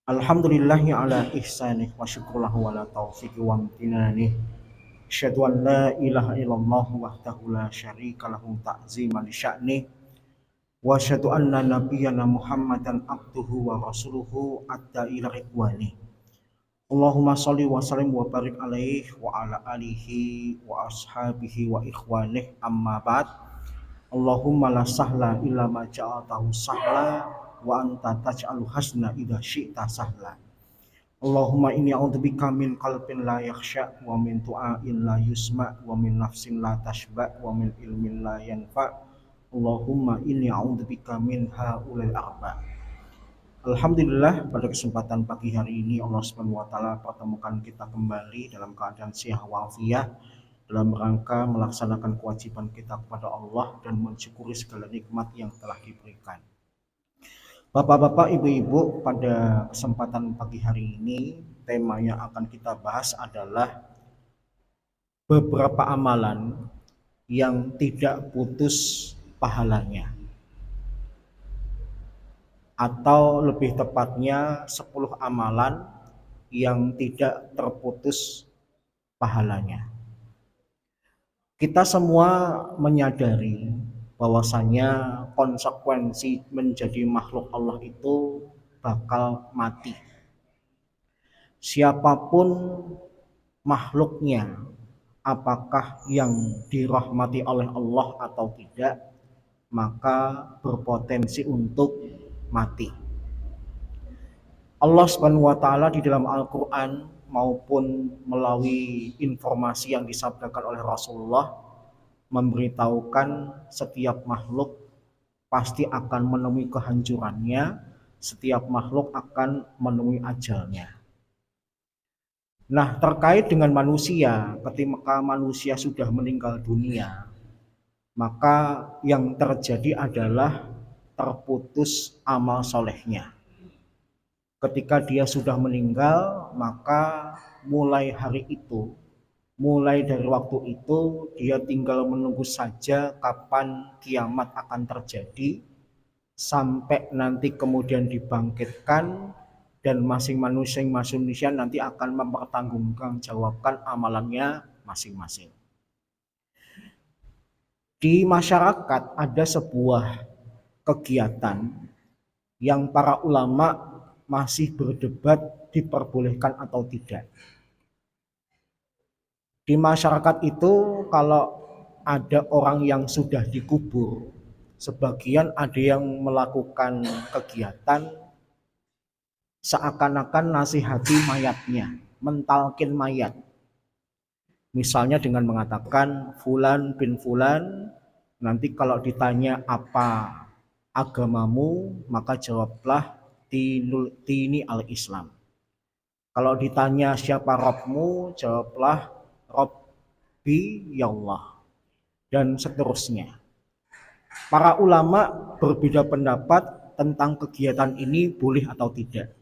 Alhamdulillahi ala ihsanih wa syukurlahu ala taufiqi wa amtinanih. Asyhadu an la ilaha illallah wahdahu la syarika lahu ta'ziman li sya'nih. Wa asyhadu anna nabiyyana Muhammadan abduhu wa rasuluhu adda ila ridwanih. Allahumma shalli wa sallim wa barik alaihi wa ala alihi wa ashabihi wa ikhwanih amma ba'd. Allahumma la sahla illa ma ja'altahu sahla wa anta taj'alu hasna idza syi'ta sahla. Allahumma inni a'udzubika min qalbin la yakhsha wa min du'ain la yusma wa min nafsin la tashba wa min ilmin la yanfa. Allahumma inni a'udzubika min haulil arba. Alhamdulillah, pada kesempatan pagi hari ini Allah Subhanahu wa taala pertemukan kita kembali dalam keadaan sehat walafiat dalam rangka melaksanakan kewajiban kita kepada Allah dan mensyukuri segala nikmat yang telah diberikan. Bapak-bapak, ibu-ibu, pada kesempatan pagi hari ini tema yang akan kita bahas adalah beberapa amalan yang tidak putus pahalanya, atau lebih tepatnya 10 amalan yang tidak terputus pahalanya. Kita semua menyadari bahwasanya konsekuensi menjadi makhluk Allah itu bakal mati. Siapapun makhluknya, apakah yang dirahmati oleh Allah atau tidak, maka berpotensi untuk mati. Allah Subhanahu wa taala di dalam Al-Qur'an maupun melalui informasi yang disabdakan oleh Rasulullah memberitahukan setiap makhluk pasti akan menemui kehancurannya, setiap makhluk akan menemui ajalnya. Nah, terkait dengan manusia, ketika manusia sudah meninggal dunia, maka yang terjadi adalah terputus amal solehnya. Ketika dia sudah meninggal, maka mulai hari itu, mulai dari waktu itu, dia tinggal menunggu saja kapan kiamat akan terjadi, sampai nanti kemudian dibangkitkan, dan masing-masing manusia nanti akan mempertanggungjawabkan amalannya masing-masing. Di masyarakat ada sebuah kegiatan yang para ulama masih berdebat diperbolehkan atau tidak. Di masyarakat itu kalau ada orang yang sudah dikubur, sebagian ada yang melakukan kegiatan seakan-akan nasihati mayatnya, mentalkin mayat. Misalnya dengan mengatakan fulan bin fulan, nanti kalau ditanya apa agamamu, maka jawablah dini al-Islam. Kalau ditanya siapa Rabbmu, jawablah Rabbi ya Allah, dan seterusnya. Para ulama berbeda pendapat tentang kegiatan ini boleh atau tidak.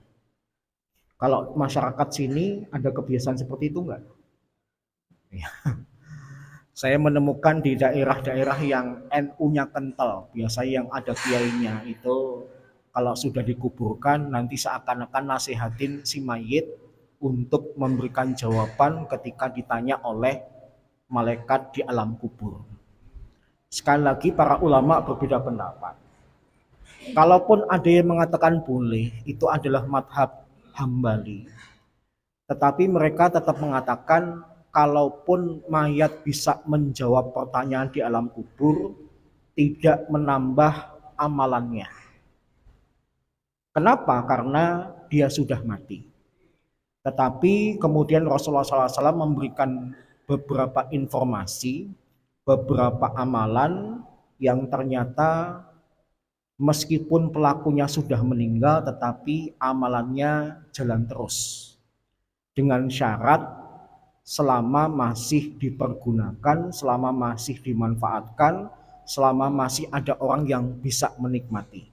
Kalau masyarakat sini ada kebiasaan seperti itu enggak? Ya. Saya menemukan di daerah-daerah yang NU-nya kental, biasanya yang ada kiainya itu kalau sudah dikuburkan nanti seakan-akan nasihatin si mayit untuk memberikan jawaban ketika ditanya oleh malaikat di alam kubur. Sekali lagi para ulama berbeda pendapat. Kalaupun ada yang mengatakan boleh, itu adalah madhab Hambali. Tetapi mereka tetap mengatakan kalaupun mayat bisa menjawab pertanyaan di alam kubur, tidak menambah amalannya. Kenapa? Karena dia sudah mati. Tetapi kemudian Rasulullah SAW memberikan beberapa informasi, beberapa amalan yang ternyata meskipun pelakunya sudah meninggal, tetapi amalannya jalan terus. Dengan syarat selama masih dipergunakan, selama masih dimanfaatkan, selama masih ada orang yang bisa menikmati.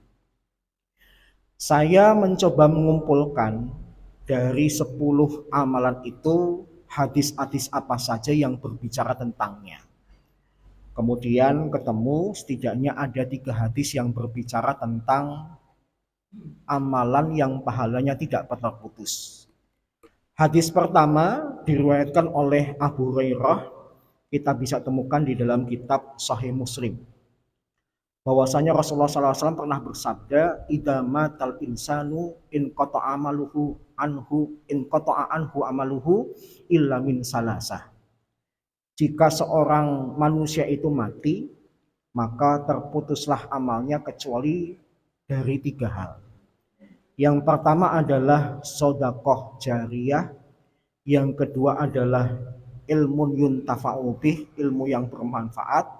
Saya mencoba mengumpulkan dari 10 amalan itu hadis-hadis apa saja yang berbicara tentangnya. Kemudian ketemu setidaknya ada 3 hadis yang berbicara tentang amalan yang pahalanya tidak terputus. Hadis pertama diriwayatkan oleh Abu Hurairah, kita bisa temukan di dalam kitab Sahih Muslim. Bahwasanya Rasulullah SAW pernah bersabda, "Idza matal insanu in qata'a amaluhu anhu in qata'a anhu amaluhu illa min salasah." Jika seorang manusia itu mati, maka terputuslah amalnya kecuali dari 3 hal. Yang pertama adalah sedekah jariyah, yang kedua adalah ilmun yuntafa'u bih, ilmu yang bermanfaat,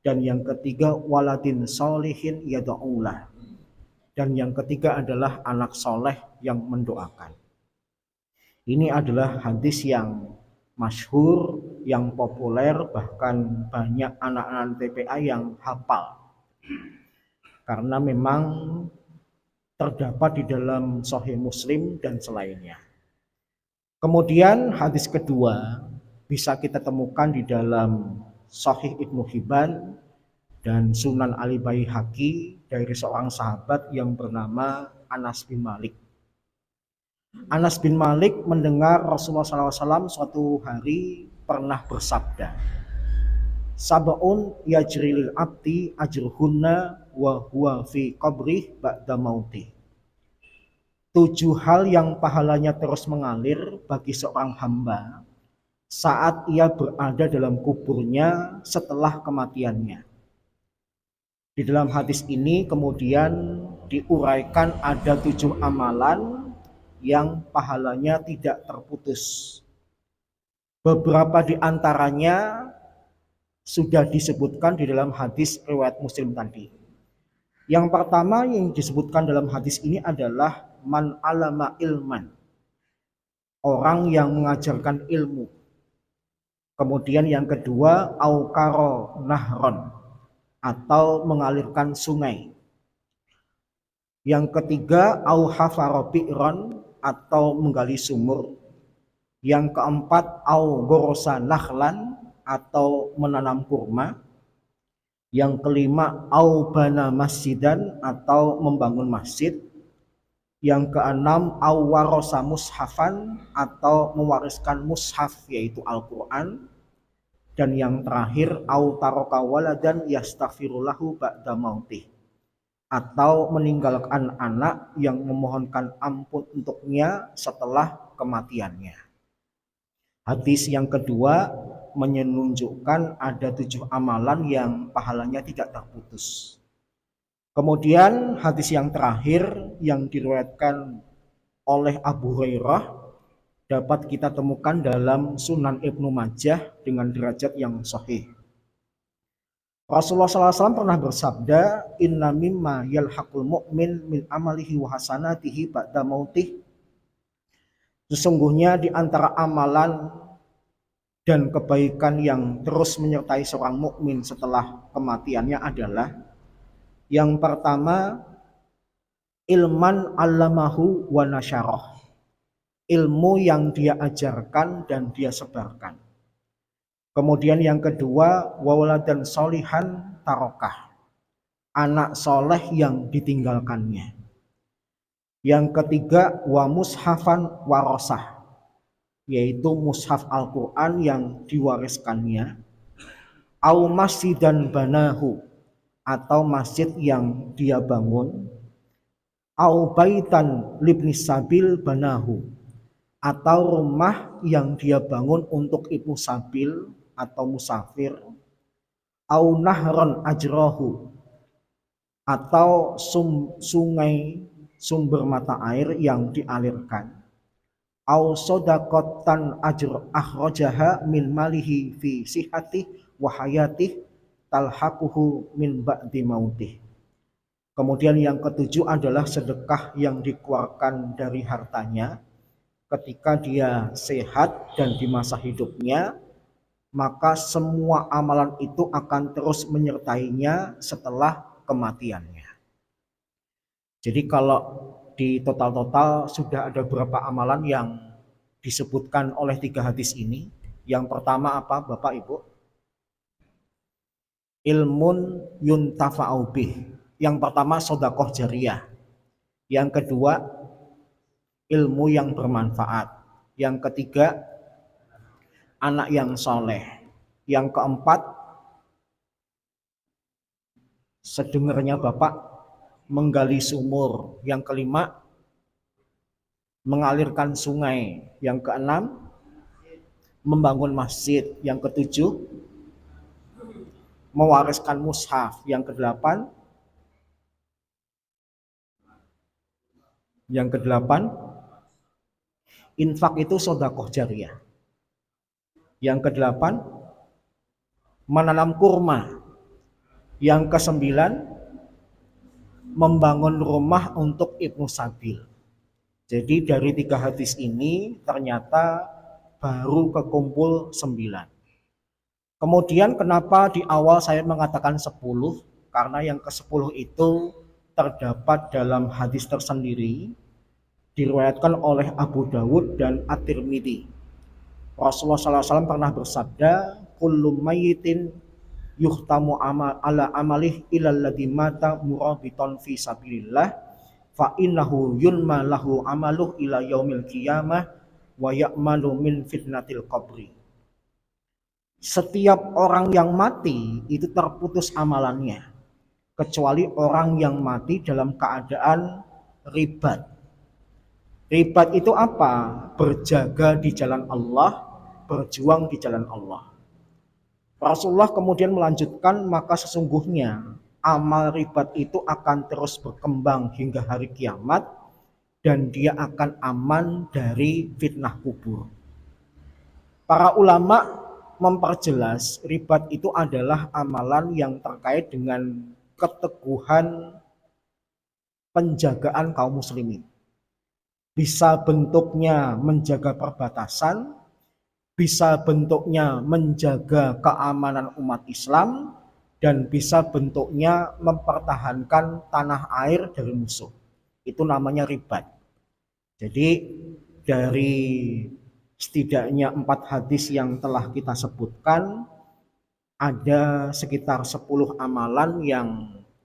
dan yang ketiga waladin solihin yad'ulah, dan yang ketiga adalah anak soleh yang mendoakan. Ini adalah hadis yang masyhur, yang populer, bahkan banyak anak-anak TPA yang hafal karena memang terdapat di dalam Sahih Muslim dan selainnya. Kemudian hadis kedua bisa kita temukan di dalam Sahih Ibnu Hibban dan Sunan Ali Baihaqi dari seorang sahabat yang bernama Anas bin Malik. Anas bin Malik mendengar Rasulullah SAW suatu hari pernah bersabda, "Sab'un yajrilil abdi ajruhunna wa huwa fi qabrih ba'da mautih." 7 hal yang pahalanya terus mengalir bagi seorang hamba saat ia berada dalam kuburnya setelah kematiannya. Di dalam hadis ini kemudian diuraikan ada 7 amalan yang pahalanya tidak terputus. Beberapa di antaranya sudah disebutkan di dalam hadis riwayat Muslim tadi. Yang pertama yang disebutkan dalam hadis ini adalah man alama ilman, orang yang mengajarkan ilmu. Kemudian yang kedua aukaro nahron, atau mengalirkan sungai. Yang ketiga au hafaro bi'ron, atau menggali sumur. Yang keempat au gorosa nakhlan, atau menanam kurma. Yang kelima au bana masjidan, atau membangun masjid. Yang keenam au warosa mushafan, atau mewariskan mushaf yaitu Al-Quran. Dan yang terakhir au taroka waladan yastaghfirullahu ba'da mautih, atau meninggalkan anak yang memohonkan ampun untuknya setelah kematiannya. Hadis yang kedua menunjukkan ada 7 amalan yang pahalanya tidak terputus. Kemudian hadis yang terakhir yang diriwayatkan oleh Abu Hurairah dapat kita temukan dalam Sunan Ibnu Majah dengan derajat yang sahih. Rasulullah SAW pernah bersabda, "Inna mimma yalhaqul mu'min min amalihi wa hasanatihi ba'da mautih." Sesungguhnya di antara amalan dan kebaikan yang terus menyertai seorang mukmin setelah kematiannya adalah yang pertama, ilman allamahu wa nasyarah, ilmu yang dia ajarkan dan dia sebarkan. Kemudian yang kedua, wawaladan solihan tarokah, anak soleh yang ditinggalkannya. Yang ketiga, wa mushafan warosah, yaitu mushaf Al-Quran yang diwariskannya. Au masjidan banahu, atau masjid yang dia bangun. Au baitan libni sabil banahu, atau rumah yang dia bangun untuk ibnu sabil atau musafir. Au nahron ajrohu, atau sungai sumber mata air yang dialirkan. Au sodakotan akhrojaha min malihi fi sihati wa hayatih talhaquhu min ba'di mautih. Kemudian yang ketujuh adalah sedekah yang dikeluarkan dari hartanya ketika dia sehat dan di masa hidupnya, maka semua amalan itu akan terus menyertainya setelah kematiannya. Jadi kalau di total sudah ada berapa amalan yang disebutkan oleh 3 hadis ini. Yang pertama apa Bapak Ibu? Ilmun yuntafa'u bih. Yang pertama sedekah jariyah, Yang kedua, ilmu yang bermanfaat. Yang ketiga, anak yang soleh. Yang keempat, sedengarnya Bapak menggali sumur. Yang kelima, mengalirkan sungai. Yang keenam, membangun masjid. Yang ketujuh, mewariskan mushaf. Yang kedelapan, infak itu sedekah jariyah. Yang kedelapan, menanam kurma. Yang kesembilan, membangun rumah untuk Ibnu Sabil. Jadi dari 3 hadis ini ternyata baru kekumpul 9. Kemudian kenapa di awal saya mengatakan 10? Karena yang ke-10 itu terdapat dalam hadis tersendiri, diriwayatkan oleh Abu Dawud dan At-Tirmidzi. Rasulullah SAW pernah bersabda, kullu mayyitin yuhtamu ala amalih ilal ladzi mata murabiton fi sabilillah fa innahu yunma lahu amaluh ila yaumil qiyamah wa ya'malu min fitnatil qabri. Setiap orang yang mati itu terputus amalannya, kecuali orang yang mati dalam keadaan ribat. Ribat itu apa? Berjaga di jalan Allah, berjuang di jalan Allah. Rasulullah kemudian melanjutkan, maka sesungguhnya amal ribat itu akan terus berkembang hingga hari kiamat dan dia akan aman dari fitnah kubur. Para ulama memperjelas ribat itu adalah amalan yang terkait dengan keteguhan penjagaan kaum muslimin. Bisa bentuknya menjaga perbatasan, bisa bentuknya menjaga keamanan umat Islam, dan bisa bentuknya mempertahankan tanah air dari musuh. Itu namanya ribat. Jadi dari setidaknya 4 hadis yang telah kita sebutkan, ada sekitar 10 amalan yang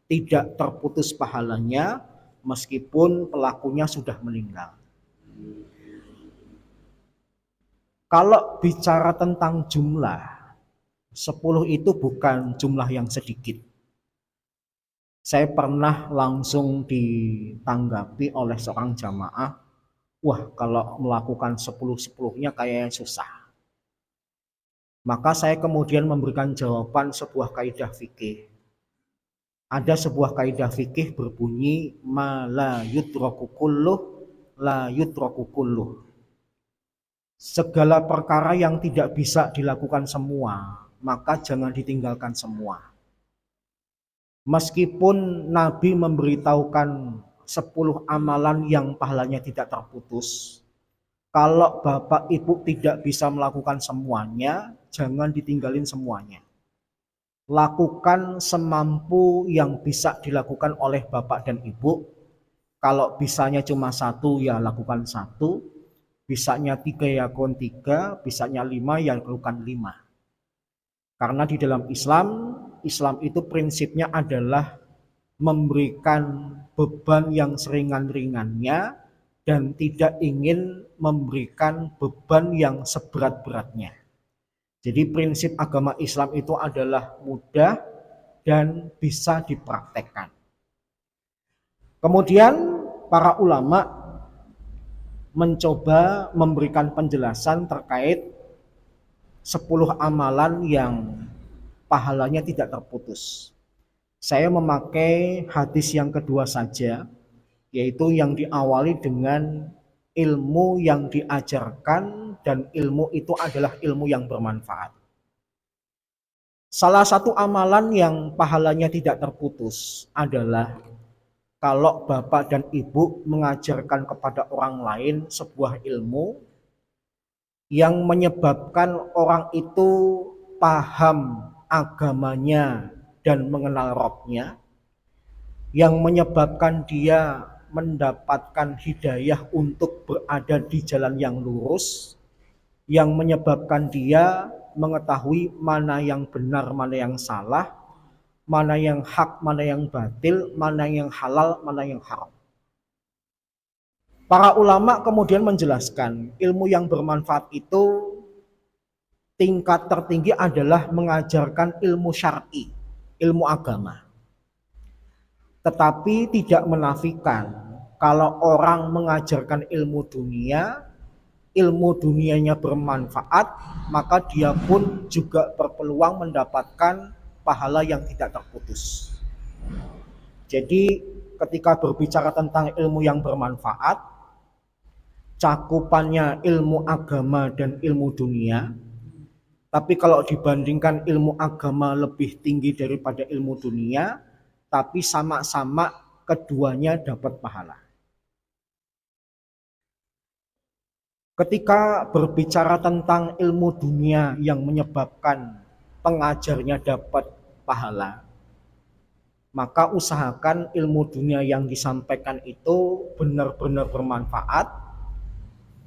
tidak terputus pahalanya meskipun pelakunya sudah meninggal. Kalau bicara tentang jumlah, 10 itu bukan jumlah yang sedikit. Saya pernah langsung ditanggapi oleh seorang jamaah, wah kalau melakukan 10-10-nya kayaknya susah. Maka saya kemudian memberikan jawaban sebuah kaidah fikih. Ada sebuah kaidah fikih berbunyi, ma la yudraku kulluh, la yudraku kulluh. Segala perkara yang tidak bisa dilakukan semua, maka jangan ditinggalkan semua. Meskipun Nabi memberitahukan 10 amalan yang pahalanya tidak terputus, kalau bapak ibu tidak bisa melakukan semuanya, jangan ditinggalin semuanya. Lakukan semampu yang bisa dilakukan oleh bapak dan ibu. Kalau bisanya cuma 1, ya lakukan 1. Bisanya 3 ya lakukan 3, bisanya 5 ya lakukan 5. Karena di dalam Islam itu prinsipnya adalah memberikan beban yang seringan-ringannya dan tidak ingin memberikan beban yang seberat-beratnya. Jadi prinsip agama Islam itu adalah mudah dan bisa dipraktekkan. Kemudian para ulama mencoba memberikan penjelasan terkait 10 amalan yang pahalanya tidak terputus. Saya memakai hadis yang kedua saja, yaitu yang diawali dengan ilmu yang diajarkan dan ilmu itu adalah ilmu yang bermanfaat. Salah satu amalan yang pahalanya tidak terputus adalah kalau bapak dan ibu mengajarkan kepada orang lain sebuah ilmu yang menyebabkan orang itu paham agamanya dan mengenal Rabb-nya, yang menyebabkan dia mendapatkan hidayah untuk berada di jalan yang lurus, yang menyebabkan dia mengetahui mana yang benar, mana yang salah, mana yang hak, mana yang batil, mana yang halal, mana yang haram. Para ulama kemudian menjelaskan ilmu yang bermanfaat itu tingkat tertinggi adalah mengajarkan ilmu syar'i, ilmu agama. Tetapi tidak menafikan kalau orang mengajarkan ilmu dunianya bermanfaat, maka dia pun juga berpeluang mendapatkan pahala yang tidak terputus. Jadi ketika berbicara tentang ilmu yang bermanfaat, cakupannya ilmu agama dan ilmu dunia. Tapi kalau dibandingkan ilmu agama lebih tinggi daripada ilmu dunia, tapi sama-sama keduanya dapat pahala. Ketika berbicara tentang ilmu dunia yang menyebabkan pengajarnya dapat pahala, maka usahakan ilmu dunia yang disampaikan itu benar-benar bermanfaat,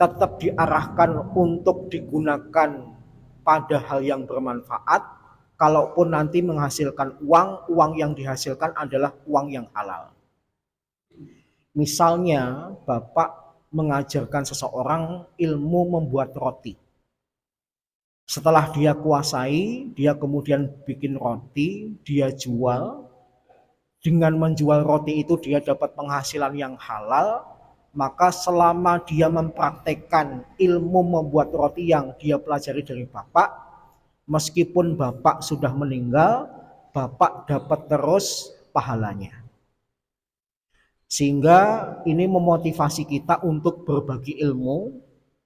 tetap diarahkan untuk digunakan pada hal yang bermanfaat. Kalaupun nanti menghasilkan uang, uang yang dihasilkan adalah uang yang halal. Misalnya Bapak mengajarkan seseorang ilmu membuat roti. Setelah dia kuasai, dia kemudian bikin roti, dia jual. Dengan menjual roti itu dia dapat penghasilan yang halal, maka selama dia mempraktekkan ilmu membuat roti yang dia pelajari dari Bapak, meskipun Bapak sudah meninggal, Bapak dapat terus pahalanya. Sehingga ini memotivasi kita untuk berbagi ilmu,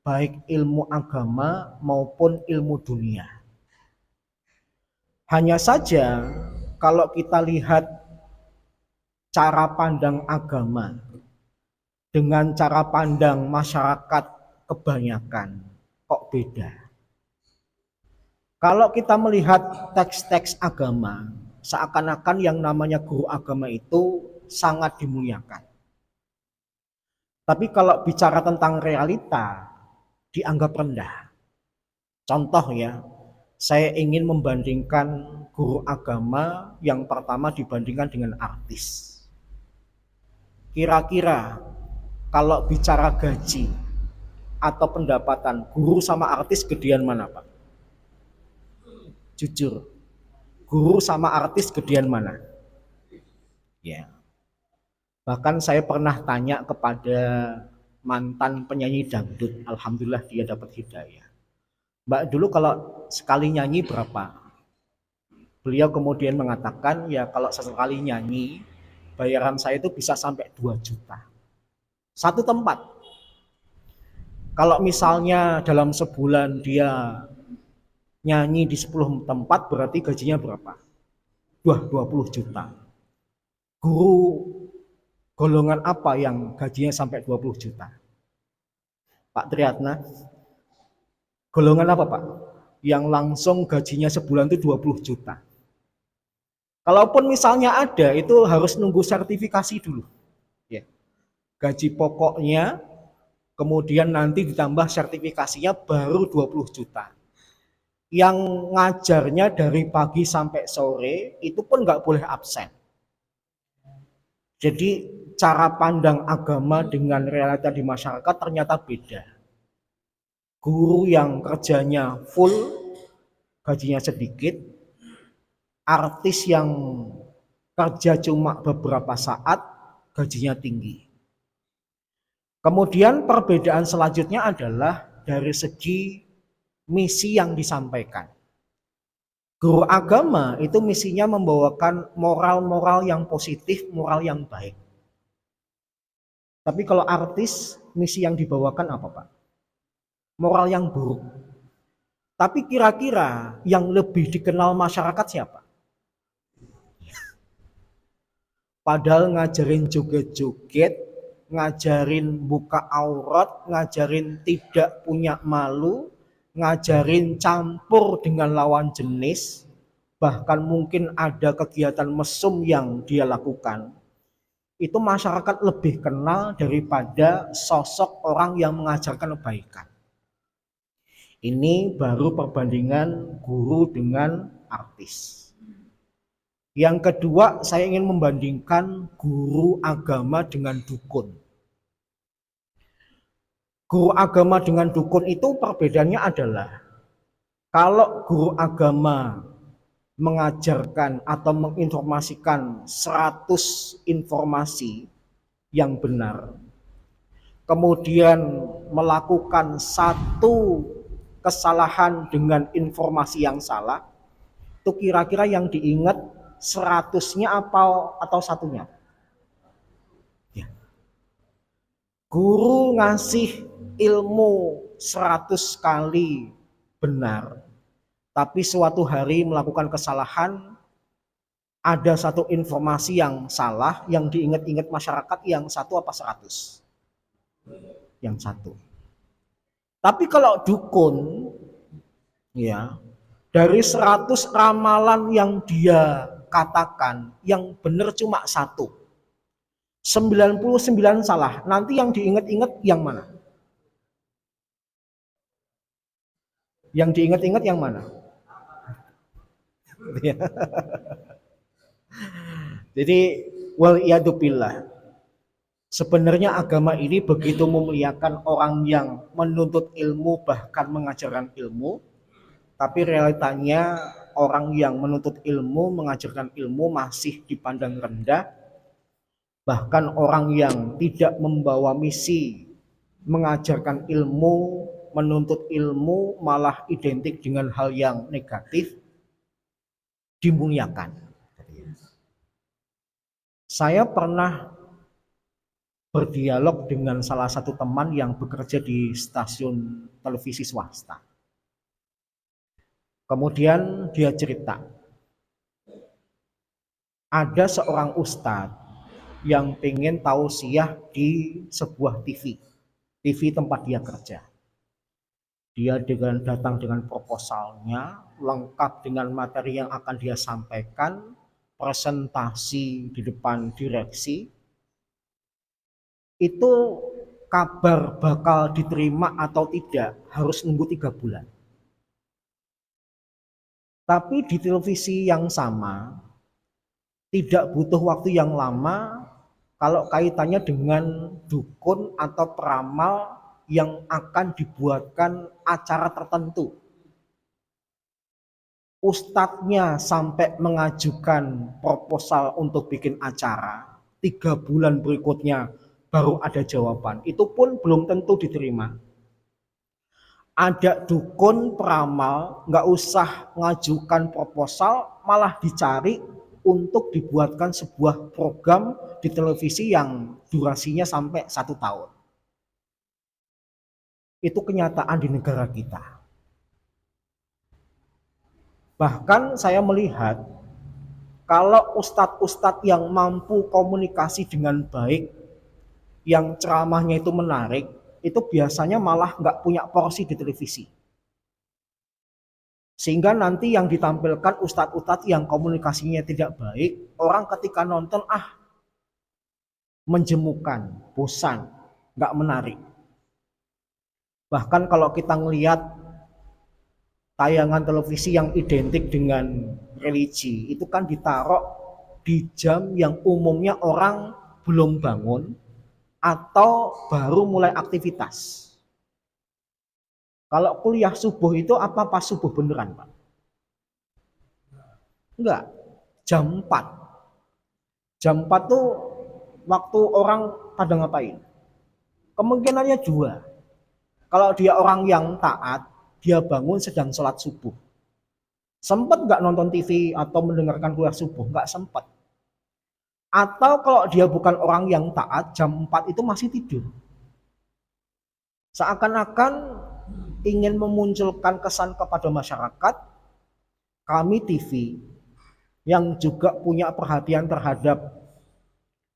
baik ilmu agama maupun ilmu dunia. Hanya saja kalau kita lihat cara pandang agama dengan cara pandang masyarakat kebanyakan kok beda. Kalau kita melihat teks-teks agama, seakan-akan yang namanya guru agama itu sangat dimuliakan. Tapi kalau bicara tentang realita, dianggap rendah. Contoh ya, saya ingin membandingkan guru agama yang pertama dibandingkan dengan artis. Kira-kira kalau bicara gaji atau pendapatan, guru sama artis gedean mana Pak? Jujur, guru sama artis gedean mana? Ya. Bahkan saya pernah tanya kepada mantan penyanyi dangdut, alhamdulillah dia dapat hidayah. Mbak dulu kalau sekali nyanyi berapa? Beliau kemudian mengatakan, ya kalau sesekali nyanyi, bayaran saya itu bisa sampai 2 juta. Satu tempat. Kalau misalnya dalam sebulan dia nyanyi di 10 tempat, berarti gajinya berapa? 20 juta. Guru golongan apa yang gajinya sampai 20 juta? Pak Triatna, golongan apa Pak? Yang langsung gajinya sebulan itu 20 juta. Kalaupun misalnya ada, itu harus nunggu sertifikasi dulu. Ya. Gaji pokoknya, kemudian nanti ditambah sertifikasinya baru 20 juta. Yang ngajarnya dari pagi sampai sore, itu pun nggak boleh absen. Jadi cara pandang agama dengan realita di masyarakat ternyata beda. Guru yang kerjanya full, gajinya sedikit. Artis yang kerja cuma beberapa saat, gajinya tinggi. Kemudian perbedaan selanjutnya adalah dari segi misi yang disampaikan. Guru agama itu misinya membawakan moral-moral yang positif, moral yang baik. Tapi kalau artis, misi yang dibawakan apa Pak? Moral yang buruk. Tapi kira-kira yang lebih dikenal masyarakat siapa? Padahal ngajarin joget-joget, ngajarin buka aurat, ngajarin tidak punya malu, ngajarin campur dengan lawan jenis, bahkan mungkin ada kegiatan mesum yang dia lakukan. Itu masyarakat lebih kenal daripada sosok orang yang mengajarkan kebaikan. Ini baru perbandingan guru dengan artis. Yang kedua, saya ingin membandingkan guru agama dengan dukun. Guru agama dengan dukun itu perbedaannya adalah kalau guru agama mengajarkan atau menginformasikan 100 informasi yang benar, kemudian melakukan satu kesalahan dengan informasi yang salah, itu kira-kira yang diingat 100-nya apa atau satunya? Ya. Guru ngasih ilmu 100 kali benar, tapi suatu hari melakukan kesalahan, ada satu informasi yang salah, yang diingat-ingat masyarakat yang satu apa 100? Yang satu. Tapi kalau dukun, ya, dari 100 ramalan yang dia katakan, yang benar cuma satu. 99 salah. Nanti yang diingat-ingat yang mana? Yang diingat-ingat yang mana? Jadi wal billah. Sebenarnya agama ini begitu memuliakan orang yang menuntut ilmu bahkan mengajarkan ilmu, tapi realitanya orang yang menuntut ilmu, mengajarkan ilmu masih dipandang rendah. Bahkan orang yang tidak membawa misi mengajarkan ilmu, menuntut ilmu malah identik dengan hal yang negatif, dimuliakan. Saya pernah berdialog dengan salah satu teman yang bekerja di stasiun televisi swasta. Kemudian dia cerita, ada seorang ustadz yang pengen tausiah di sebuah TV tempat dia kerja. Dia datang dengan proposalnya, lengkap dengan materi yang akan dia sampaikan, presentasi di depan direksi. Itu kabar bakal diterima atau tidak harus nunggu 3 bulan. Tapi di televisi yang sama, tidak butuh waktu yang lama kalau kaitannya dengan dukun atau peramal yang akan dibuatkan acara tertentu. Ustadznya sampai mengajukan proposal untuk bikin acara, 3 bulan berikutnya baru ada jawaban. Itu pun belum tentu diterima. Ada dukun peramal, nggak usah ngajukan proposal, malah dicari untuk dibuatkan sebuah program di televisi yang durasinya sampai 1 tahun. Itu kenyataan di negara kita. Bahkan saya melihat kalau ustadz-ustadz yang mampu komunikasi dengan baik, yang ceramahnya itu menarik, itu biasanya malah nggak punya porsi di televisi. Sehingga nanti yang ditampilkan ustadz-ustadz yang komunikasinya tidak baik, orang ketika nonton menjemukan, bosan, nggak menarik. Bahkan kalau kita ngelihat tayangan televisi yang identik dengan religi, itu kan ditaruh di jam yang umumnya orang belum bangun atau baru mulai aktivitas. Kalau kuliah subuh itu apa pas subuh beneran, Pak? Enggak, jam 4. Jam 4 tuh waktu orang pada ngapain? Kemungkinannya 2. Kalau dia orang yang taat, dia bangun sedang sholat subuh. Sempat nggak nonton TV atau mendengarkan kuliah subuh? Nggak sempat. Atau kalau dia bukan orang yang taat, jam 4 itu masih tidur. Seakan-akan ingin memunculkan kesan kepada masyarakat, kami TV yang juga punya perhatian terhadap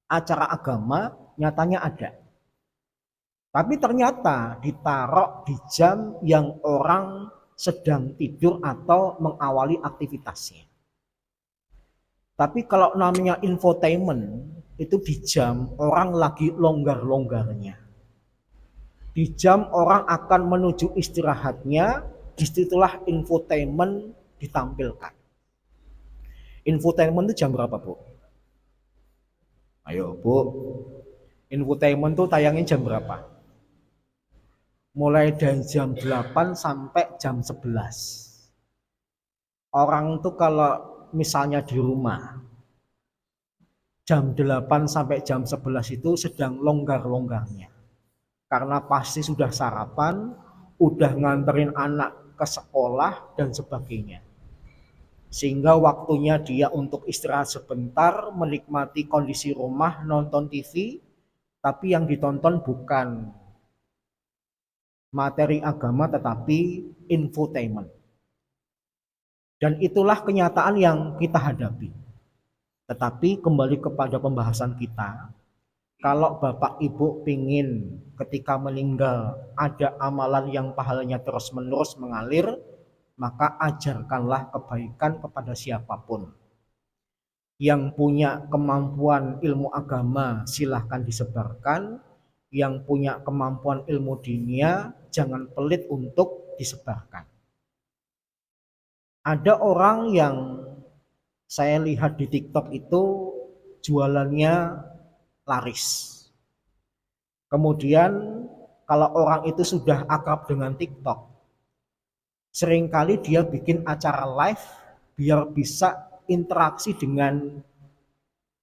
acara agama, nyatanya ada. Tapi ternyata ditaruh di jam yang orang sedang tidur atau mengawali aktivitasnya. Tapi kalau namanya infotainment, itu di jam orang lagi longgar-longgarnya. Di jam orang akan menuju istirahatnya, disitulah infotainment ditampilkan. Infotainment itu jam berapa, Bu? Ayo, Bu. Infotainment itu tayangnya jam berapa? mulai dari jam 8 sampai jam 11. Orang tuh kalau misalnya di rumah jam 8 sampai jam 11 itu sedang longgar-longgarnya. Karena pasti sudah sarapan, udah nganterin anak ke sekolah dan sebagainya. Sehingga waktunya dia untuk istirahat sebentar, menikmati kondisi rumah, nonton TV, tapi yang ditonton bukan materi agama tetapi infotainment. Dan itulah kenyataan yang kita hadapi. Tetapi kembali kepada pembahasan kita, kalau Bapak Ibu pingin ketika meninggal ada amalan yang pahalanya terus menerus mengalir, maka ajarkanlah kebaikan kepada siapapun. Yang punya kemampuan ilmu agama silahkan disebarkan, yang punya kemampuan ilmu dunia jangan pelit untuk disebarkan. Ada orang yang saya lihat di TikTok itu jualannya laris. Kemudian kalau orang itu sudah akrab dengan TikTok, seringkali dia bikin acara live biar bisa interaksi dengan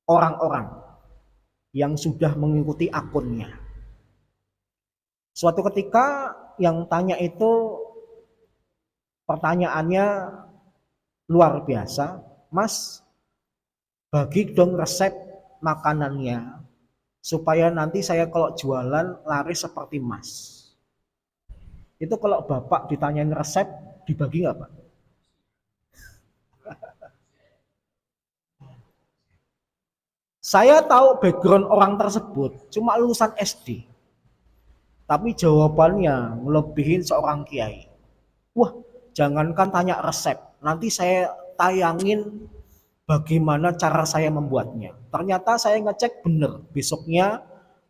orang-orang yang sudah mengikuti akunnya. Suatu ketika yang tanya itu pertanyaannya luar biasa, Mas, bagi dong resep makanannya supaya nanti saya kalau jualan laris seperti Mas. Itu kalau Bapak ditanyain resep, dibagi nggak Pak? Saya tahu background orang tersebut, cuma lulusan SD. Tapi jawabannya melebihin seorang kiai. Wah, jangankan tanya resep, nanti saya tayangin bagaimana cara saya membuatnya. Ternyata saya ngecek bener, besoknya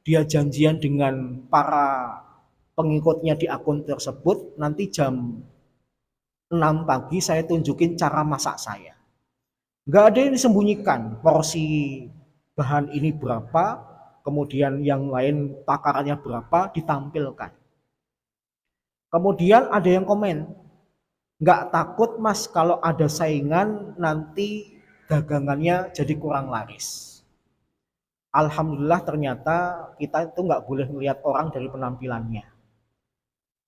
dia janjian dengan para pengikutnya di akun tersebut, nanti jam 6 pagi saya tunjukin cara masak saya. Nggak ada yang disembunyikan, porsi bahan ini berapa, kemudian yang lain takarannya berapa, ditampilkan. Kemudian ada yang komen, nggak takut Mas kalau ada saingan nanti dagangannya jadi kurang laris. Alhamdulillah ternyata kita itu nggak boleh melihat orang dari penampilannya.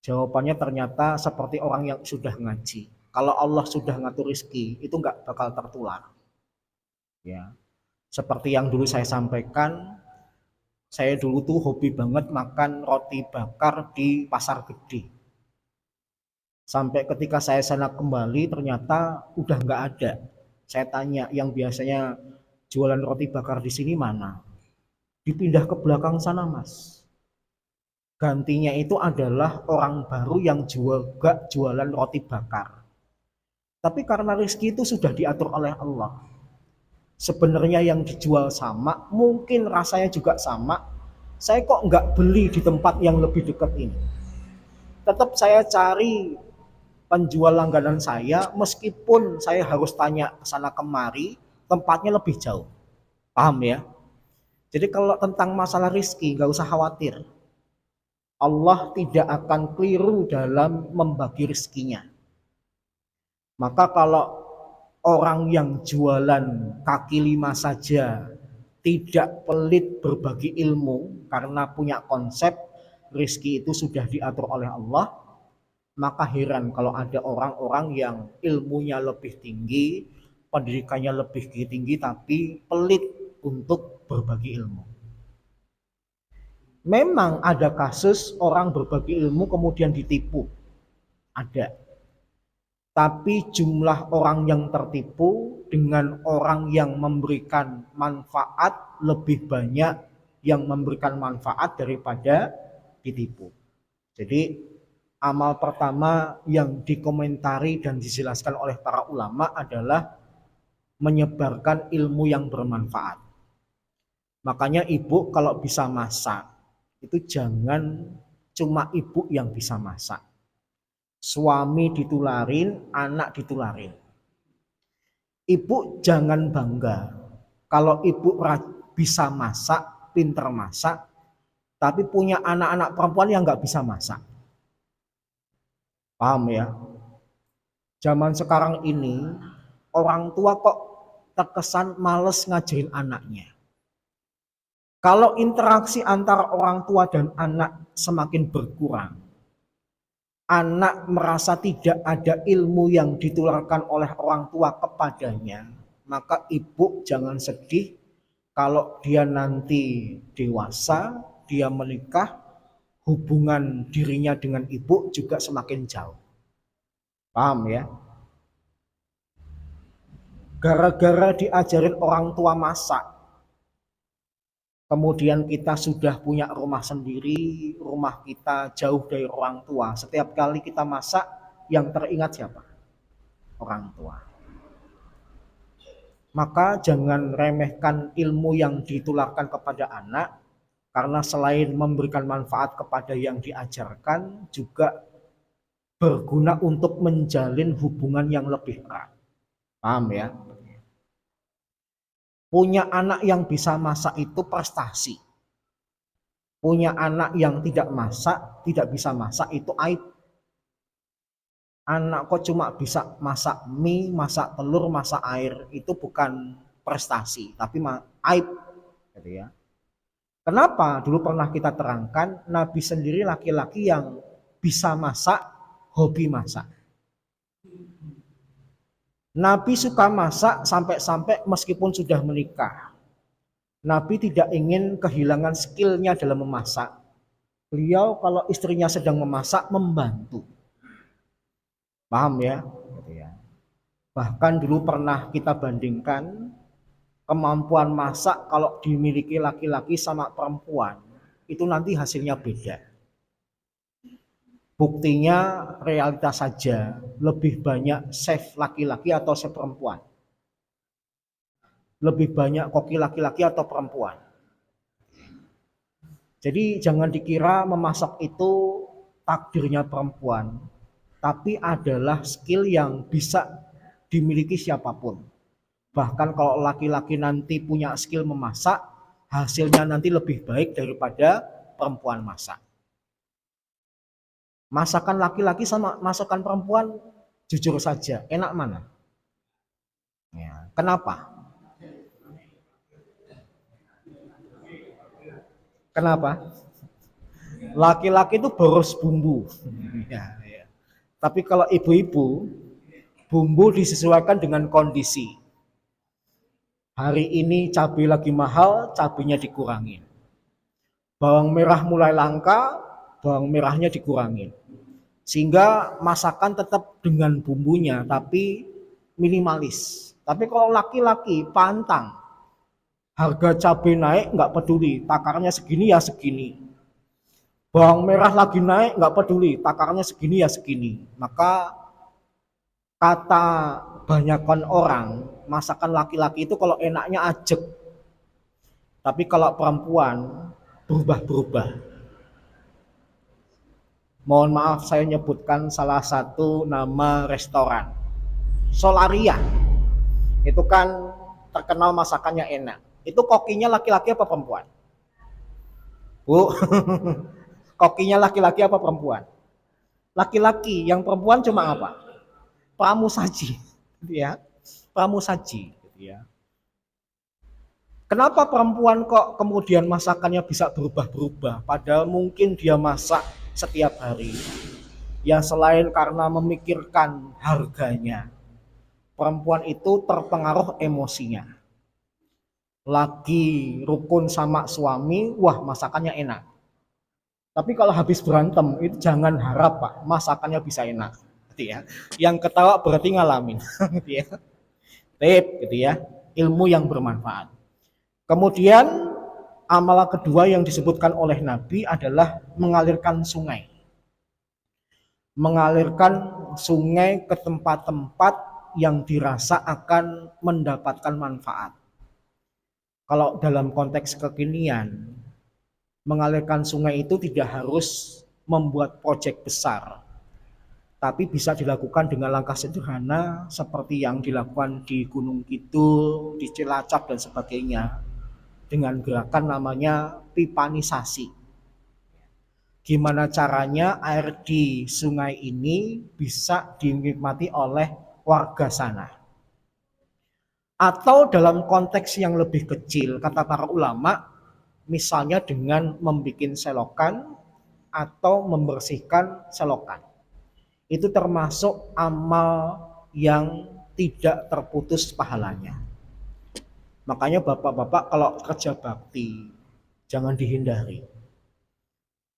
Jawabannya ternyata seperti orang yang sudah ngaji. Kalau Allah sudah ngatur rezeki, itu nggak bakal tertular. Ya, seperti yang dulu saya sampaikan, saya dulu tuh hobi banget makan roti bakar di pasar gede. Sampai ketika saya sana kembali ternyata udah nggak ada. Saya tanya yang biasanya jualan roti bakar di sini mana? Dipindah ke belakang sana Mas. Gantinya itu adalah orang baru yang juga jualan roti bakar. Tapi karena rezeki itu sudah diatur oleh Allah. Sebenarnya yang dijual sama, mungkin rasanya juga sama. Saya kok nggak beli di tempat yang lebih dekat ini. Tetap saya cari penjual langganan saya, meskipun saya harus tanya ke sana kemari, tempatnya lebih jauh. Paham ya? Jadi kalau tentang masalah rizki, nggak usah khawatir. Allah tidak akan keliru dalam membagi rizkinya. Maka kalau orang yang jualan kaki lima saja tidak pelit berbagi ilmu karena punya konsep rizki itu sudah diatur oleh Allah, maka heran kalau ada orang-orang yang ilmunya lebih tinggi, pendidikannya lebih tinggi tapi pelit untuk berbagi ilmu. Memang ada kasus orang berbagi ilmu kemudian ditipu. Ada. Tapi jumlah orang yang tertipu dengan orang yang memberikan manfaat lebih banyak yang memberikan manfaat daripada ditipu. Jadi amal pertama yang dikomentari dan dijelaskan oleh para ulama adalah menyebarkan ilmu yang bermanfaat. Makanya ibu kalau bisa masak, itu jangan cuma ibu yang bisa masak. Suami ditularin, anak ditularin. Ibu jangan bangga kalau ibu bisa masak, pinter masak, tapi punya anak-anak perempuan yang nggak bisa masak. Paham ya? Zaman sekarang ini orang tua kok terkesan males ngajarin anaknya. Kalau interaksi antara orang tua dan anak semakin berkurang, anak merasa tidak ada ilmu yang ditularkan oleh orang tua kepadanya, maka ibu jangan sedih kalau dia nanti dewasa, dia menikah, hubungan dirinya dengan ibu juga semakin jauh. Paham ya? Gara-gara diajarin orang tua masak, kemudian kita sudah punya rumah sendiri, rumah kita jauh dari orang tua. Setiap kali kita masak, yang teringat siapa? Orang tua. Maka jangan remehkan ilmu yang ditularkan kepada anak, karena selain memberikan manfaat kepada yang diajarkan, juga berguna untuk menjalin hubungan yang lebih erat. Paham ya? Punya anak yang bisa masak itu prestasi. Punya anak yang tidak masak, tidak bisa masak itu aib. Anak kok cuma bisa masak mie, masak telur, masak air, itu bukan prestasi, tapi aib, gitu ya. Kenapa? Dulu pernah kita terangkan, Nabi sendiri laki-laki yang bisa masak, hobi masak. Nabi suka masak sampai-sampai meskipun sudah menikah. Nabi tidak ingin kehilangan skillnya dalam memasak. Beliau kalau istrinya sedang memasak, membantu. Paham ya? Bahkan dulu pernah kita bandingkan kemampuan masak kalau dimiliki laki-laki sama perempuan, itu nanti hasilnya beda. Buktinya realitas saja, lebih banyak chef laki-laki atau chef perempuan. Lebih banyak koki laki-laki atau perempuan. Jadi jangan dikira memasak itu takdirnya perempuan, tapi adalah skill yang bisa dimiliki siapapun. Bahkan kalau laki-laki nanti punya skill memasak, hasilnya nanti lebih baik daripada perempuan masak. Masakan laki-laki sama masakan perempuan, jujur saja, enak mana? Ya, kenapa? Kenapa? Laki-laki itu boros bumbu. Ya, ya. Tapi kalau ibu-ibu, bumbu disesuaikan dengan kondisi. Hari ini cabai lagi mahal, cabainya dikurangin. Bawang merah mulai langka, bawang merahnya dikurangin. Sehingga masakan tetap dengan bumbunya, tapi minimalis. Tapi kalau laki-laki pantang, harga cabai naik nggak peduli, takarnya segini ya segini. Bawang merah lagi naik nggak peduli, takarnya segini ya segini. Maka kata banyakkan orang, masakan laki-laki itu kalau enaknya ajek. Tapi kalau perempuan berubah-berubah. Mohon maaf saya nyebutkan salah satu nama restoran. Solaria. Itu kan terkenal masakannya enak. Itu kokinya laki-laki apa perempuan? Bu, kokinya laki-laki apa perempuan? Laki-laki, yang perempuan cuma apa? Pramusaji, gitu ya. Pramusaji, gitu ya. Kenapa perempuan kok kemudian masakannya bisa berubah-berubah? Padahal mungkin dia masak setiap hari. Ya selain karena memikirkan harganya, perempuan itu terpengaruh emosinya. Lagi rukun sama suami, wah masakannya enak. Tapi kalau habis berantem itu jangan harap Pak, masakannya bisa enak. Gitu ya. Yang ketawa berarti ngalamin. Gitu ya. Tip, gitu ya. Ilmu yang bermanfaat. Kemudian amalan kedua yang disebutkan oleh Nabi adalah mengalirkan sungai. Mengalirkan sungai ke tempat-tempat yang dirasa akan mendapatkan manfaat. Kalau dalam konteks kekinian, mengalirkan sungai itu tidak harus membuat proyek besar, tapi bisa dilakukan dengan langkah sederhana seperti yang dilakukan di Gunung Kidul, di Cilacap dan sebagainya, dengan gerakan namanya pipanisasi. gimana caranya air di sungai ini bisa dinikmati oleh warga sana. Atau dalam konteks yang lebih kecil, kata para ulama, misalnya dengan membuat selokan atau membersihkan selokan. Itu termasuk amal yang tidak terputus pahalanya. Makanya bapak-bapak kalau kerja bakti, jangan dihindari.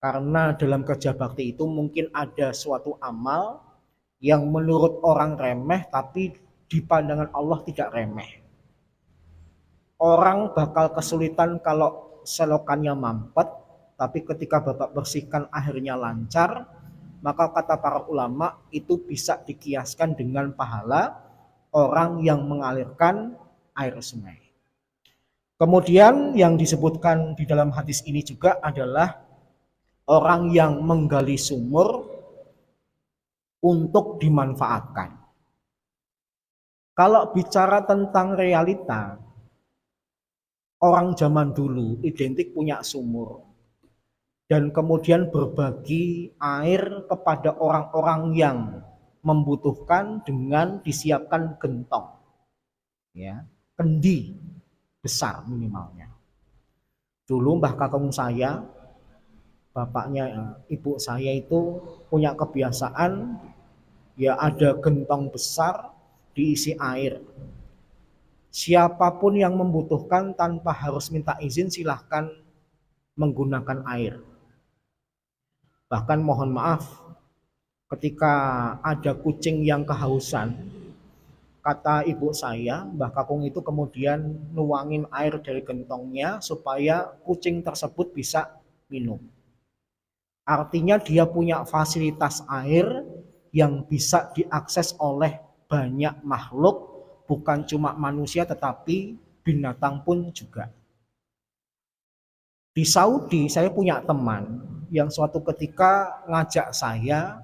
Karena dalam kerja bakti itu mungkin ada suatu amal yang menurut orang remeh, tapi di pandangan Allah tidak remeh. Orang bakal kesulitan kalau selokannya mampet, tapi ketika bapak bersihkan akhirnya lancar, maka kata para ulama itu bisa dikiaskan dengan pahala orang yang mengalirkan air sungai. Kemudian yang disebutkan di dalam hadis ini juga adalah orang yang menggali sumur untuk dimanfaatkan. Kalau bicara tentang realita, orang zaman dulu identik punya sumur dan kemudian berbagi air kepada orang-orang yang membutuhkan dengan disiapkan gentong, ya, kendi besar minimalnya. Dulu mbah kakung saya, bapaknya ibu saya itu punya kebiasaan, ya ada gentong besar diisi air. Siapapun yang membutuhkan tanpa harus minta izin silahkan menggunakan air. Bahkan mohon maaf, ketika ada kucing yang kehausan, kata ibu saya, Mbah Kakung itu kemudian nuangin air dari gentongnya supaya kucing tersebut bisa minum. Artinya dia punya fasilitas air yang bisa diakses oleh banyak makhluk, bukan cuma manusia tetapi binatang pun juga. Di Saudi saya punya teman yang suatu ketika ngajak saya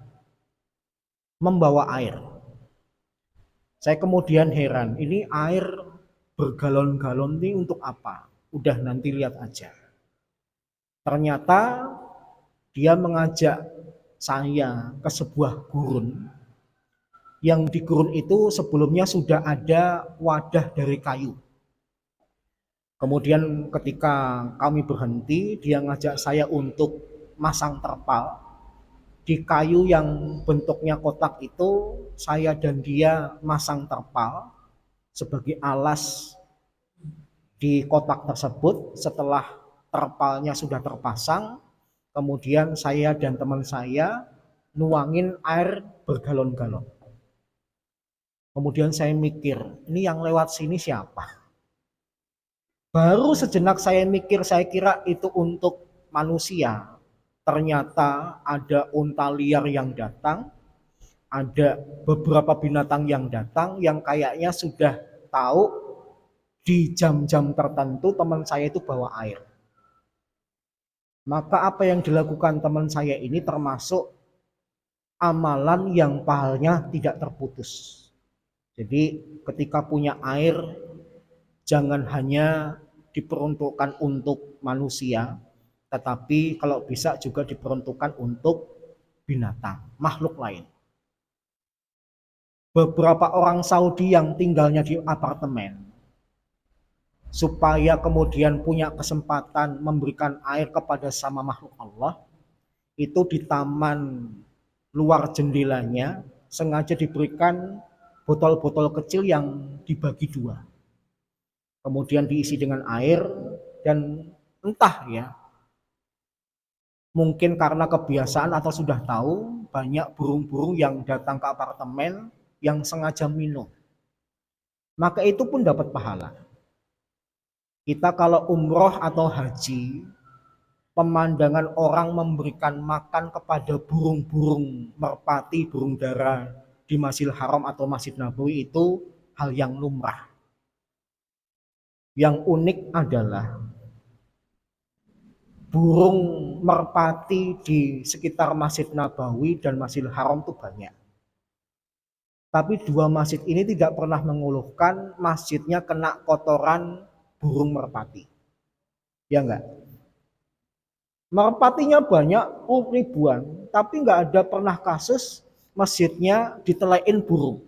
membawa air. Saya kemudian heran, ini air bergalon-galon ini untuk apa? Udah nanti lihat aja. Ternyata dia mengajak saya ke sebuah gurun, yang di gurun itu sebelumnya sudah ada wadah dari kayu. Kemudian ketika kami berhenti, dia ngajak saya untuk masang terpal. Di kayu yang bentuknya kotak itu, saya dan dia masang terpal sebagai alas di kotak tersebut. Setelah terpalnya sudah terpasang, kemudian saya dan teman saya nuangin air bergalon-galon. Kemudian saya mikir, ini yang lewat sini siapa? Baru sejenak saya mikir, saya kira itu untuk manusia. Ternyata ada unta liar yang datang, ada beberapa binatang yang datang yang kayaknya sudah tahu di jam-jam tertentu teman saya itu bawa air. Maka apa yang dilakukan teman saya ini termasuk amalan yang pahalanya tidak terputus. Jadi ketika punya air, jangan hanya diperuntukkan untuk manusia, tetapi kalau bisa juga diperuntukkan untuk binatang, makhluk lain. Beberapa orang Saudi yang tinggalnya di apartemen, supaya kemudian punya kesempatan memberikan air kepada sama makhluk Allah, itu di taman luar jendelanya sengaja diberikan botol-botol kecil yang dibagi dua. Kemudian diisi dengan air, dan entah ya, mungkin karena kebiasaan atau sudah tahu, banyak burung-burung yang datang ke apartemen yang sengaja minum. Maka itu pun dapat pahala. Kita kalau umroh atau haji, pemandangan orang memberikan makan kepada burung-burung merpati, burung dara di Masjidil Haram atau Masjid Nabawi itu hal yang lumrah. Yang unik adalah burung merpati di sekitar Masjid Nabawi dan Masjidil Haram itu banyak. Tapi dua masjid ini tidak pernah mengeluhkan masjidnya kena kotoran burung merpati. Ya enggak? Merpatinya banyak, ribuan, tapi nggak ada pernah kasus masjidnya ditelein burung.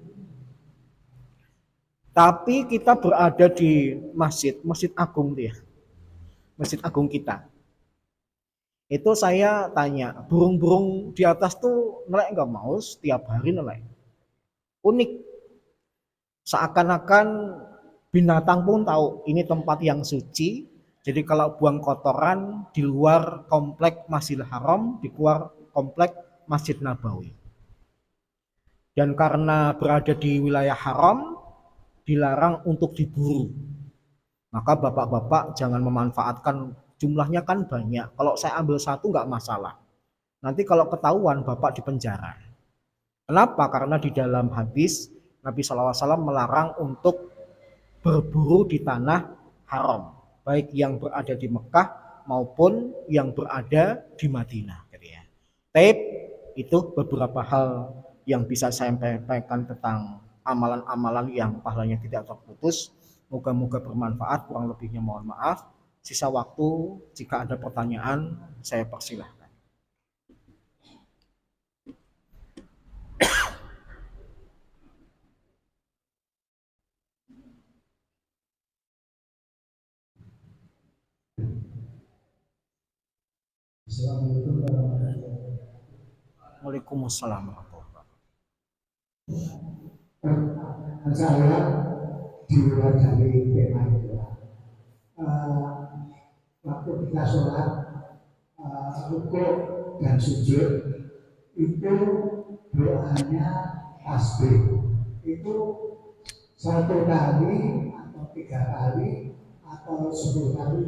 Tapi kita berada di Masjid Agung dia, Masjid Agung kita. Itu saya tanya, burung-burung di atas tuh nelek nggak mau setiap hari nelek. Unik, seakan-akan binatang pun tahu ini tempat yang suci. Jadi kalau buang kotoran di luar komplek Masjidil Haram, di luar komplek Masjid Nabawi. Dan karena berada di wilayah haram, dilarang untuk diburu. Maka bapak-bapak jangan memanfaatkan, jumlahnya kan banyak. Kalau saya ambil satu nggak masalah. Nanti kalau ketahuan bapak dipenjara. Kenapa? Karena di dalam hadis Nabi SAW melarang untuk berburu di tanah haram, baik yang berada di Mekah maupun yang berada di Madinah. Tapi itu beberapa hal yang bisa saya sampaikan tentang amalan-amalan yang pahalanya tidak terputus. Moga-moga bermanfaat, kurang lebihnya mohon maaf. Sisa waktu jika ada pertanyaan saya persilahkan. Assalamualaikum warahmatullahi wabarakatuh. Waalaikumsalam warahmatullahi wabarakatuh. Saya diwadahi tema itu. Waktu kita sholat, rukuk dan sujud itu doanya tasbih. Itu satu kali atau tiga kali atau 10 kali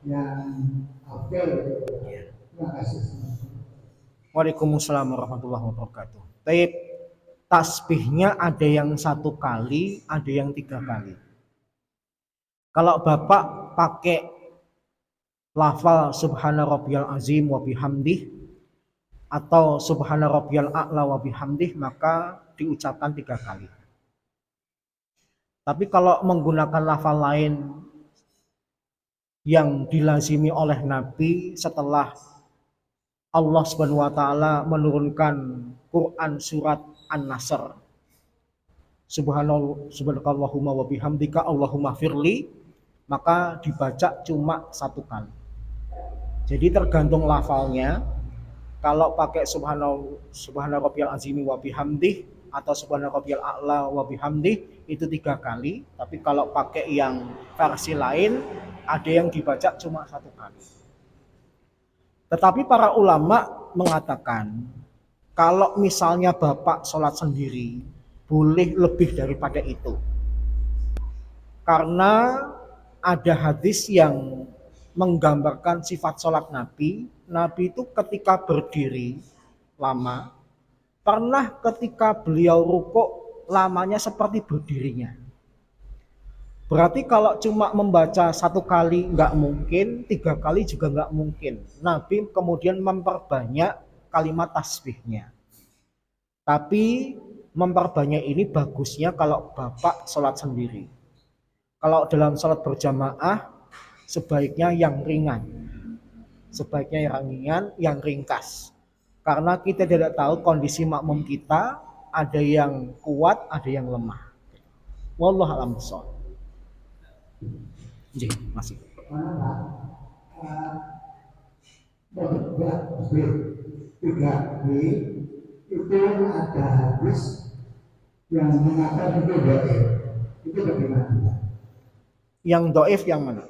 yang apel. Terima kasih. Waalaikumsalam warahmatullahi wabarakatuh. Taib, tasbihnya ada yang satu kali, ada yang tiga kali. Kalau bapak pakai lafal subhana rabbiyal azim wa bihamdih atau subhana rabbiyal a'la wa bihamdih, maka diucapkan tiga kali. Tapi kalau menggunakan lafal lain yang dilazimi oleh Nabi setelah Allah Subhanahu wa taala menurunkan Quran surat An-Nasr. Subhanallahumma wa bihamdika Allahumma firli, maka dibaca cuma satu kali. Jadi tergantung lafalnya. Kalau pakai subhana rabbiyal azimi wa bihamdih atau subhana rabbiyal a'la wa bihamdih itu tiga kali. Tapi kalau pakai yang versi lain ada yang dibaca cuma satu kali. Tetapi para ulama mengatakan kalau misalnya bapak sholat sendiri boleh lebih daripada itu. Karena ada hadis yang menggambarkan sifat sholat Nabi. Nabi itu ketika berdiri lama, pernah ketika beliau rukuk lamanya seperti berdirinya. Berarti kalau cuma membaca satu kali nggak mungkin, tiga kali juga nggak mungkin. Nabi kemudian memperbanyak kalimat tasbihnya. Tapi memperbanyak ini bagusnya kalau bapak sholat sendiri. Kalau dalam sholat berjamaah sebaiknya yang ringan. Sebaiknya yang ringan, yang ringkas. Karena kita tidak tahu kondisi makmum kita, ada yang kuat, ada yang lemah. Wallahu a'lam bishawab. Jadi, masih. Tiga B itu ada hadis yang mengatakan itu doif. Itu bagaimana? Yang doif yang mana?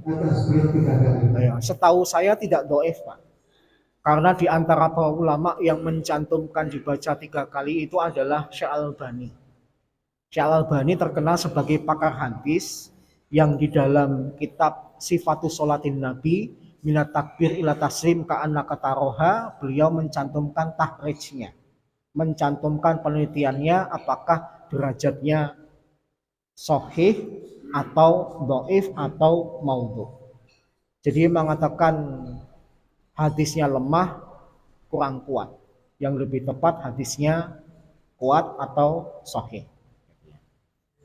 Atas tiga kali. Setahu saya tidak doif, Pak. Karena di antara para ulama yang mencantumkan dibaca tiga kali itu adalah Syekh Al-Albani. Syekh Al-Albani terkenal sebagai pakar hadis yang di dalam kitab Sifatus Sholatin Nabi minat takbir ila taslim ka'annaka taroha, beliau mencantumkan tahrijnya, mencantumkan penelitiannya apakah derajatnya sahih atau dhaif atau maudhu. Jadi mengatakan hadisnya lemah, kurang kuat. Yang lebih tepat hadisnya kuat atau sahih.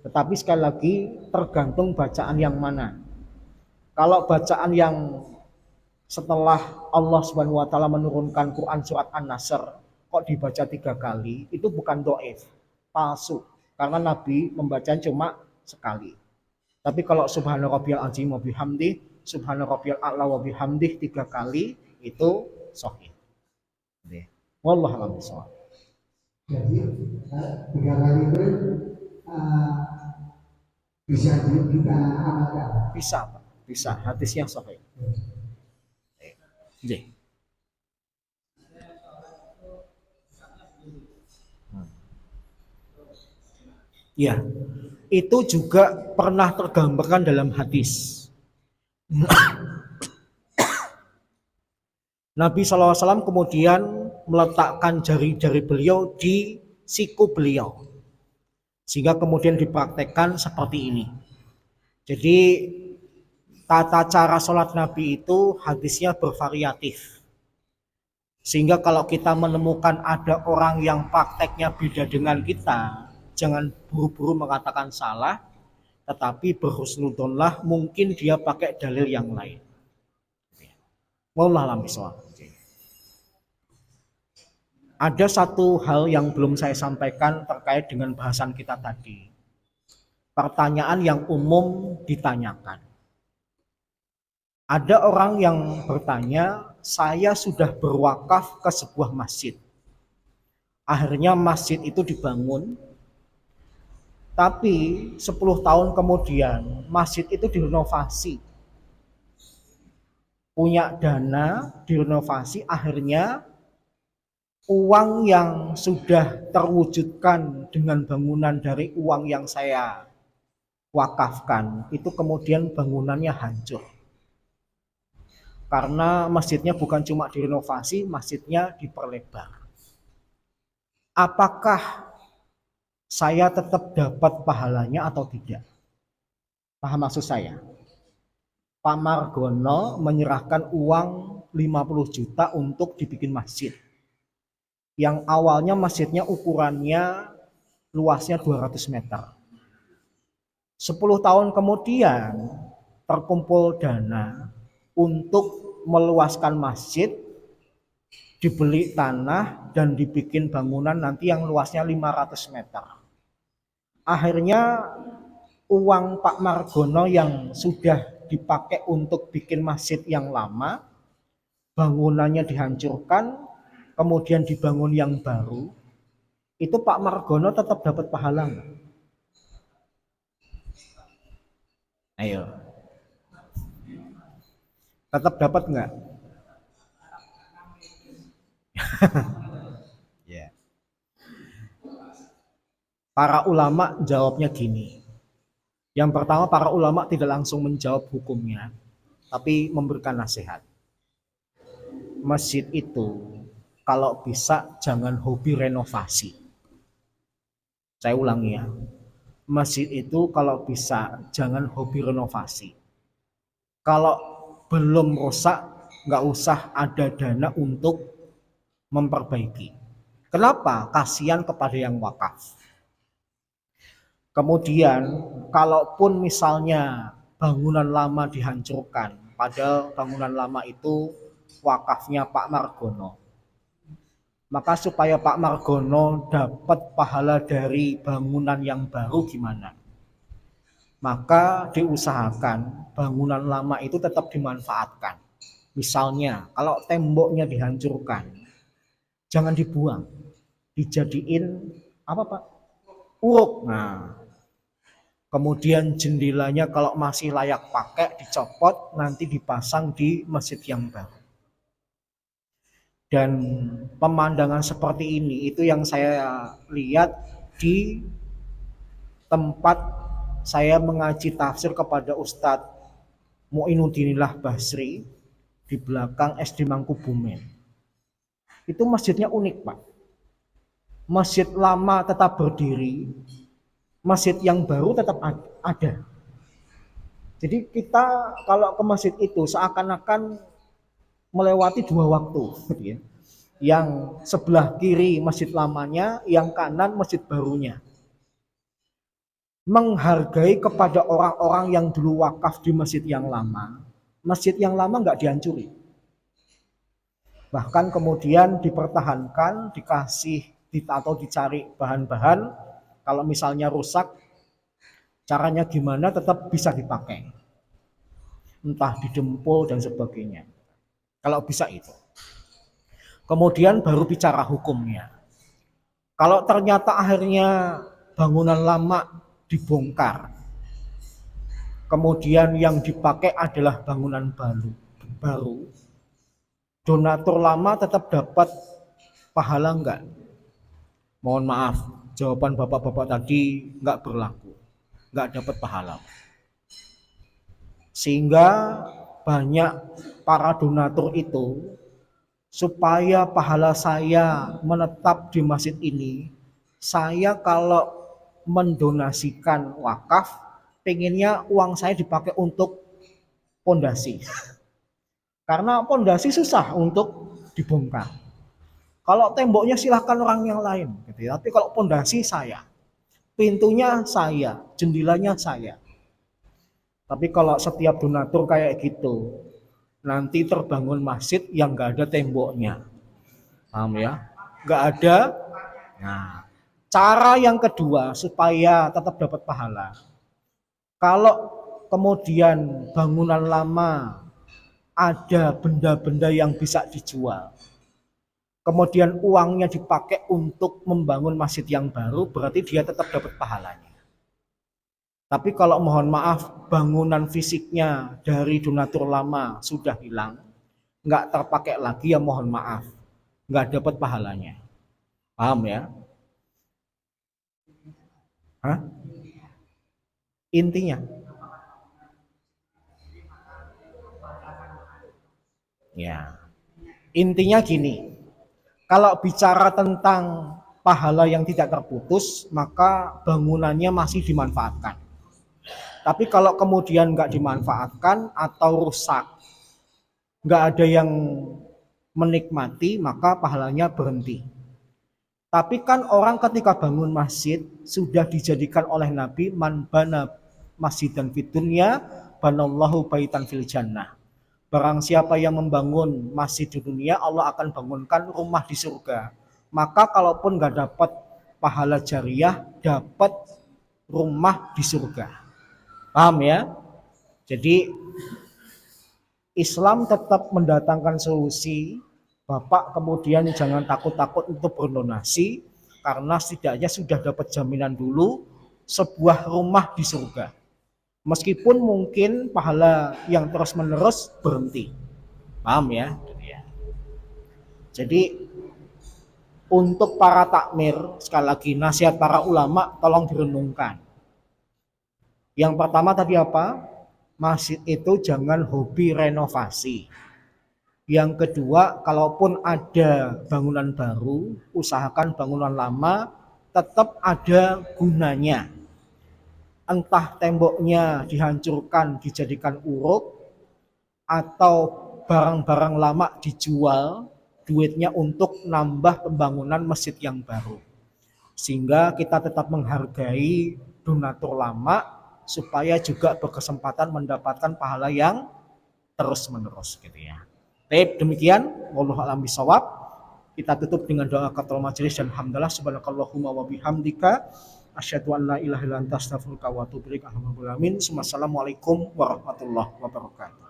Tetapi sekali lagi tergantung bacaan yang mana. Kalau bacaan yang setelah Allah Subhanahu wa taala menurunkan Quran surat An-Nasr kok dibaca 3 kali, itu bukan doif, palsu. Karena Nabi membaca cuma sekali. Tapi kalau subhana rabbiyal azim wa bihamdi, subhana rabbiyal a'la wa bihamdi 3 kali itu sahih. Wallahu a'lam bishawab. Jadi 3 kali itu uh, bisa kita amalkan. Bisa, Pak. Bisa. Hadisnya sahih. Nggih. Ya, itu juga pernah tergambarkan dalam hadis. Nabi SAW kemudian meletakkan jari-jari beliau di siku beliau. Sehingga kemudian dipraktekkan seperti ini. Jadi tata cara sholat Nabi itu hadisnya bervariatif. Sehingga kalau kita menemukan ada orang yang prakteknya beda dengan kita, jangan buru-buru mengatakan salah, tetapi berhusnudonlah, mungkin dia pakai dalil yang lain. Wallahu a'lam bishawab. Ada satu hal yang belum saya sampaikan terkait dengan bahasan kita tadi. Pertanyaan yang umum ditanyakan. Ada orang yang bertanya, saya sudah berwakaf ke sebuah masjid. Akhirnya masjid itu dibangun, tapi 10 tahun kemudian masjid itu direnovasi. Punya dana, direnovasi, akhirnya uang yang sudah terwujudkan dengan bangunan dari uang yang saya wakafkan, itu kemudian bangunannya hancur. Karena masjidnya bukan cuma direnovasi, masjidnya diperlebar. Apakah saya tetap dapat pahalanya atau tidak? Paham maksud saya? Pak Margono menyerahkan uang 50 juta untuk dibikin masjid. Yang awalnya masjidnya ukurannya luasnya 200 meter. 10 tahun kemudian terkumpul dana untuk meluaskan masjid, dibeli tanah dan dibikin bangunan nanti yang luasnya 500 meter. Akhirnya uang Pak Margono yang sudah dipakai untuk bikin masjid yang lama, bangunannya dihancurkan, kemudian dibangun yang baru, itu Pak Margono tetap dapat pahala nggak? Ayo, tetap dapat nggak? Ya. Para ulama jawabnya gini. Yang pertama, para ulama tidak langsung menjawab hukumnya, tapi memberikan nasihat. Masjid itu kalau bisa jangan hobi renovasi. Saya ulangi ya. Masjid itu kalau bisa jangan hobi renovasi. Kalau belum rusak, nggak usah ada dana untuk memperbaiki. Kenapa? Kasihan kepada yang wakaf. Kemudian, kalaupun misalnya bangunan lama dihancurkan, padahal bangunan lama itu wakafnya Pak Margono, maka supaya Pak Margono dapat pahala dari bangunan yang baru gimana? Maka diusahakan bangunan lama itu tetap dimanfaatkan. Misalnya kalau temboknya dihancurkan, jangan dibuang, dijadiin apa Pak? Uruk. Nah, kemudian jendelanya kalau masih layak pakai dicopot, nanti dipasang di masjid yang baru. Dan pemandangan seperti ini itu yang saya lihat di tempat saya mengaji tafsir kepada Ustadz Muinuddinillah Basri di belakang SD Mangkubumen. Itu masjidnya unik Pak. Masjid lama tetap berdiri, masjid yang baru tetap ada. Jadi kita kalau ke masjid itu seakan-akan melewati 2 waktu, ya. Yang sebelah kiri masjid lamanya, yang kanan masjid barunya. Menghargai kepada orang-orang yang dulu wakaf di masjid yang lama. Masjid yang lama nggak dihancuri. Bahkan kemudian dipertahankan, atau dicari bahan-bahan, kalau misalnya rusak, caranya gimana tetap bisa dipakai. Entah didempul dan sebagainya. Kalau bisa itu. Kemudian baru bicara hukumnya. Kalau ternyata akhirnya bangunan lama dibongkar, kemudian yang dipakai adalah bangunan baru, donatur lama tetap dapat pahala enggak? Mohon maaf, jawaban bapak-bapak tadi enggak berlaku, enggak dapat pahala. Sehingga banyak para donatur itu, supaya pahala saya menetap di masjid ini, saya kalau mendonasikan wakaf, pengennya uang saya dipakai untuk pondasi. Karena pondasi susah untuk dibongkar. Kalau temboknya silahkan orang yang lain, gitu ya. Tapi kalau pondasi saya, pintunya saya, jendelanya saya. Tapi kalau setiap donatur kayak gitu, nanti terbangun masjid yang nggak ada temboknya, paham ya? Nggak ada. Nah, cara yang kedua supaya tetap dapat pahala, kalau kemudian bangunan lama ada benda-benda yang bisa dijual, kemudian uangnya dipakai untuk membangun masjid yang baru, berarti dia tetap dapat pahalanya. Tapi kalau mohon maaf, bangunan fisiknya dari donatur lama sudah hilang, nggak terpakai lagi, ya mohon maaf, nggak dapat pahalanya. Paham ya? Hah? Intinya, ya, intinya gini, kalau bicara tentang pahala yang tidak terputus, maka bangunannya masih dimanfaatkan. Tapi kalau kemudian nggak dimanfaatkan atau rusak, nggak ada yang menikmati, maka pahalanya berhenti. Tapi kan orang ketika bangun masjid sudah dijadikan oleh Nabi, man bana masjidan fid dunya banallahu baitan fil jannah. Barang siapa yang membangun masjid di dunia, Allah akan bangunkan rumah di surga. Maka kalaupun nggak dapat pahala jariah, dapat rumah di surga. Paham ya? Jadi Islam tetap mendatangkan solusi. Bapak kemudian jangan takut-takut untuk berdonasi, karena setidaknya sudah dapat jaminan dulu sebuah rumah di surga. Meskipun mungkin pahala yang terus-menerus berhenti. Paham ya? Jadi untuk para takmir, sekali lagi nasihat para ulama tolong direnungkan. Yang pertama tadi apa? Masjid itu jangan hobi renovasi. Yang kedua, kalaupun ada bangunan baru, usahakan bangunan lama tetap ada gunanya. Entah temboknya dihancurkan, dijadikan uruk, atau barang-barang lama dijual, duitnya untuk nambah pembangunan masjid yang baru. Sehingga kita tetap menghargai donatur lama, supaya juga berkesempatan mendapatkan pahala yang terus-menerus gitu ya. Baik, demikian, wallahu a'lam bishawab. Kita tutup dengan doa kafatul majelis dan hamdalah subhanakallahumma wa bihamdika asyhadu an la ilaha illa anta astaghfiruka wa atubu ilaik. Assalamualaikum warahmatullahi wabarakatuh.